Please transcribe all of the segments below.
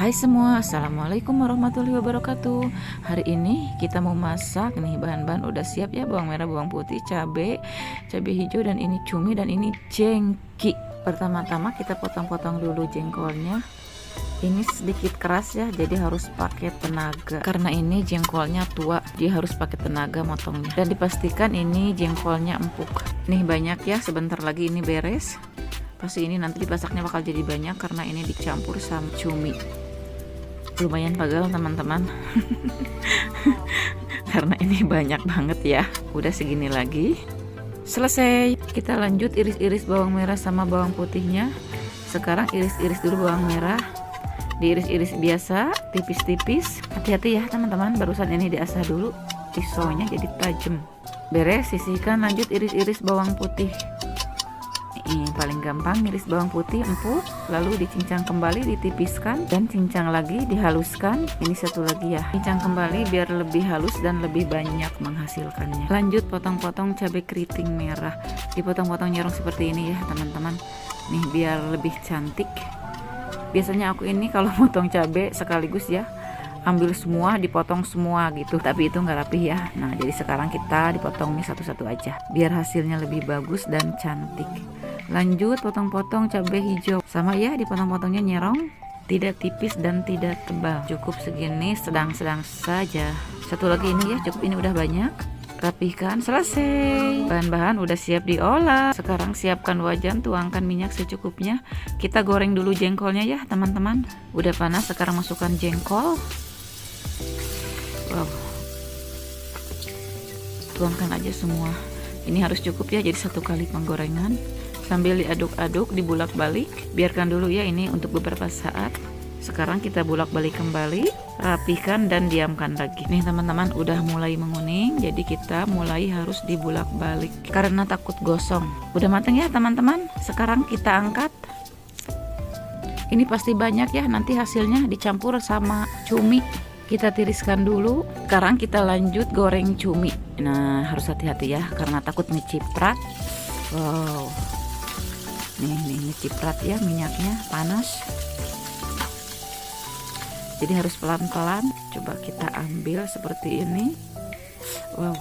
Hai semua, assalamualaikum warahmatullahi wabarakatuh. Hari ini kita mau masak nih, bahan-bahan udah siap ya, bawang merah, bawang putih, cabai hijau, dan ini cumi, dan ini jengki. Pertama-tama kita potong-potong dulu jengkolnya. Ini sedikit keras ya, jadi harus pakai tenaga karena ini jengkolnya tua, dia harus pakai tenaga motongnya. Dan dipastikan ini jengkolnya empuk. Nih banyak ya, sebentar lagi ini beres. Pasti ini nanti dipasaknya bakal jadi banyak karena ini dicampur sama cumi. Lumayan pagal teman-teman. Karena ini banyak banget ya. Udah segini lagi. Selesai. Kita lanjut iris-iris bawang merah sama bawang putihnya. Sekarang iris-iris dulu bawang merah. Diiris-iris biasa, tipis-tipis. Hati-hati ya teman-teman, barusan ini diasah dulu pisaunya jadi tajam. Beres, sisihkan, lanjut iris-iris bawang putih. Ini paling gampang, iris bawang putih empuk, lalu dicincang kembali, ditipiskan, dan cincang lagi, dihaluskan. Ini satu lagi ya, cincang kembali biar lebih halus dan lebih banyak menghasilkannya. Lanjut potong-potong cabai keriting merah, dipotong-potong nyerong seperti ini ya teman-teman. Nih biar lebih cantik. Biasanya aku ini kalau potong cabai sekaligus ya, ambil semua, dipotong semua gitu, tapi itu nggak rapih ya. Nah jadi sekarang kita dipotongnya satu-satu aja biar hasilnya lebih bagus dan cantik. Lanjut potong-potong cabai hijau, sama ya, dipotong-potongnya nyerong, tidak tipis dan tidak tebal, cukup segini, sedang-sedang saja. Satu lagi ini ya, cukup, ini udah banyak. Rapihkan, selesai. Bahan-bahan udah siap diolah. Sekarang siapkan wajan, tuangkan minyak secukupnya. Kita goreng dulu jengkolnya ya teman-teman. Udah panas, sekarang masukkan jengkol. Wow, tuangkan aja semua. Ini harus cukup ya, jadi satu kali penggorengan. Sambil diaduk-aduk, dibulak-balik. Biarkan dulu ya ini untuk beberapa saat. Sekarang kita bulak-balik kembali, rapihkan dan diamkan lagi. Nih teman-teman, udah mulai menguning, jadi kita mulai harus dibulak-balik karena takut gosong. Udah matang ya teman-teman. Sekarang kita angkat. Ini pasti banyak ya, nanti hasilnya dicampur sama cumi. Kita tiriskan dulu. Sekarang kita lanjut goreng cumi. Nah harus hati-hati ya karena takut ngeciprat. Wow, nih ngeciprat ya, minyaknya panas, jadi harus pelan-pelan. Coba kita ambil seperti ini. Wow,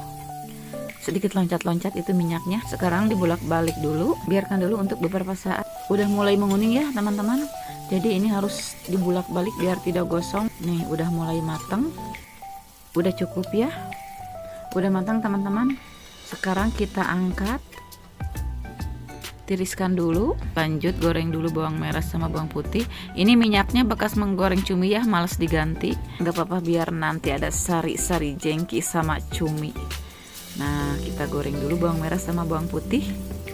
sedikit loncat-loncat itu minyaknya. Sekarang dibulak-balik dulu, biarkan dulu untuk beberapa saat. Udah mulai menguning ya teman-teman, jadi ini harus dibulak-balik biar tidak gosong. Nih udah mulai matang, udah cukup ya, udah matang teman-teman. Sekarang kita angkat, tiriskan dulu, lanjut goreng dulu bawang merah sama bawang putih. Ini minyaknya bekas menggoreng cumi ya, males diganti, nggak apa-apa, biar nanti ada sari-sari jengki sama cumi. Nah kita goreng dulu bawang merah sama bawang putih,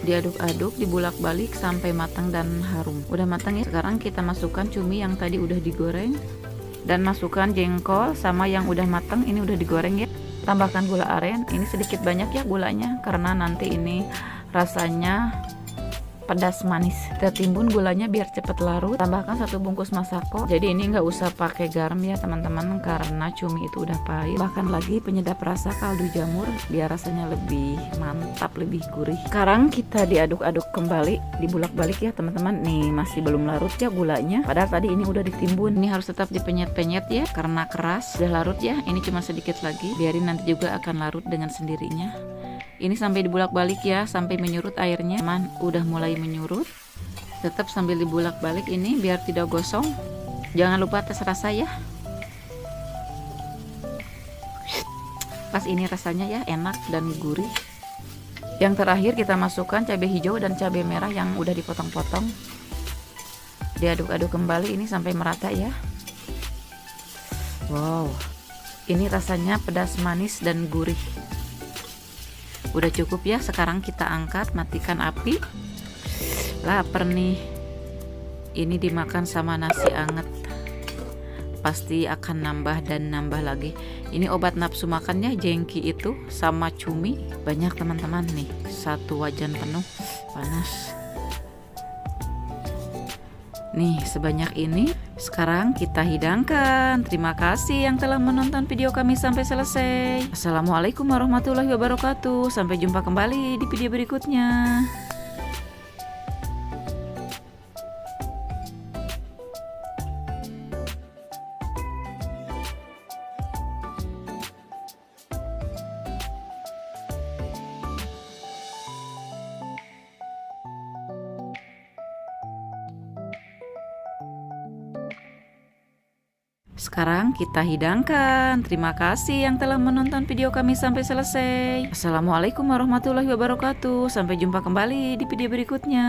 diaduk-aduk, dibulak-balik sampai matang dan harum. Udah matang ya, sekarang kita masukkan cumi yang tadi udah digoreng, dan masukkan jengkol sama yang udah matang, ini udah digoreng ya. Tambahkan gula aren, ini sedikit banyak ya gulanya karena nanti ini rasanya pedas manis. Kita timbun gulanya biar cepet larut. Tambahkan 1 bungkus masako. Jadi ini nggak usah pakai garam ya teman-teman karena cumi itu udah pahit. Bahkan lagi penyedap rasa kaldu jamur biar rasanya lebih mantap, lebih gurih. Sekarang kita diaduk-aduk kembali, dibulak-balik ya teman-teman. Nih masih belum larut ya gulanya, padahal tadi ini udah ditimbun. Ini harus tetap dipenyet-penyet ya karena keras. Udah larut ya, ini cuma sedikit lagi, biarin nanti juga akan larut dengan sendirinya. Ini sampai dibulak-balik ya, sampai menyurut airnya. Teman, udah mulai menyurut. Tetap sambil dibulak-balik ini biar tidak gosong. Jangan lupa tes rasa ya. Pas ini rasanya ya enak dan gurih. Yang terakhir kita masukkan cabai hijau dan cabai merah yang udah dipotong-potong. Diaduk-aduk kembali ini sampai merata ya. Wow, ini rasanya pedas manis dan gurih. Udah cukup ya, sekarang kita angkat, matikan api. Lapar nih. Ini dimakan sama nasi anget. pasti akan nambah dan nambah lagi. Ini obat nafsu makannya jengki itu sama cumi. Banyak teman-teman nih, 1 wajan penuh. Panas nih sebanyak ini. Sekarang kita hidangkan. Terima kasih yang telah menonton video kami sampai selesai. Assalamualaikum warahmatullahi wabarakatuh. Sampai jumpa kembali di video berikutnya. Sekarang kita hidangkan. Terima kasih yang telah menonton video kami sampai selesai. Assalamualaikum warahmatullahi wabarakatuh. Sampai jumpa kembali di video berikutnya.